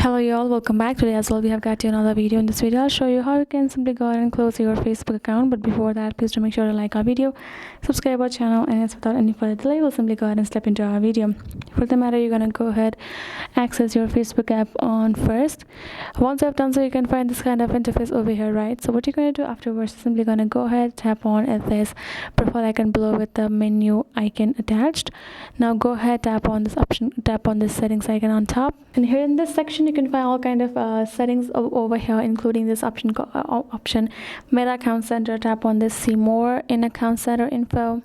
Hello y'all, welcome back. Today as well we have got you another video. In this video I'll show you how you can simply go ahead and close your Facebook account. But before that, please do make sure to like our video, subscribe our channel, and yes, without any further delay we'll simply go ahead and step into our video. For the matter, you're gonna go ahead access your Facebook app on first. Once I've done so, you can find this kind of interface over here, right? So what you're going to do afterwards is simply going to go ahead, tap on this profile icon below with the menu icon attached. Now go ahead, tap on this option, tap on this settings icon on top, and here in this section you can find all kind of settings over here, including this option Meta Account Center. Tap on this see more in Account Center info,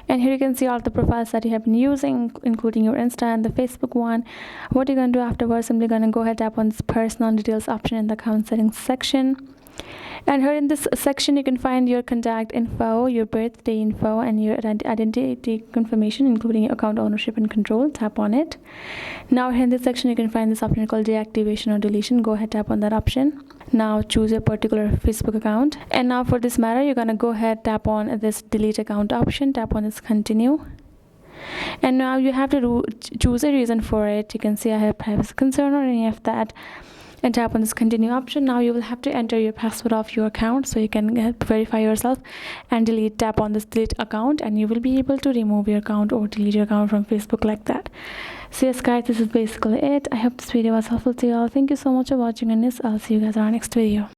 and here you can see all the profiles that you have been using, including your Insta and the Facebook one. What you're going to do afterwards, simply going to go ahead, tap on this personal details option in the account settings section. And here in this section you can find your contact info, your birthday info, and your identity confirmation, including your account ownership and control. Tap on it. Now here in this section you can find this option called deactivation or deletion. Go ahead, tap on that option. Now choose a particular Facebook account, and now for this matter you're gonna go ahead, tap on this delete account option. Tap on this continue, and now you have to choose a reason for it. You can see I have privacy concern or any of that, and tap on this continue option. Now you will have to enter your password of your account so you can verify yourself and delete. Tap on this delete account and you will be able to remove your account or delete your account from Facebook like that. So yes guys, this is basically it. I hope this video was helpful to you all. Thank you so much for watching, and yes, I'll see you guys in our next video.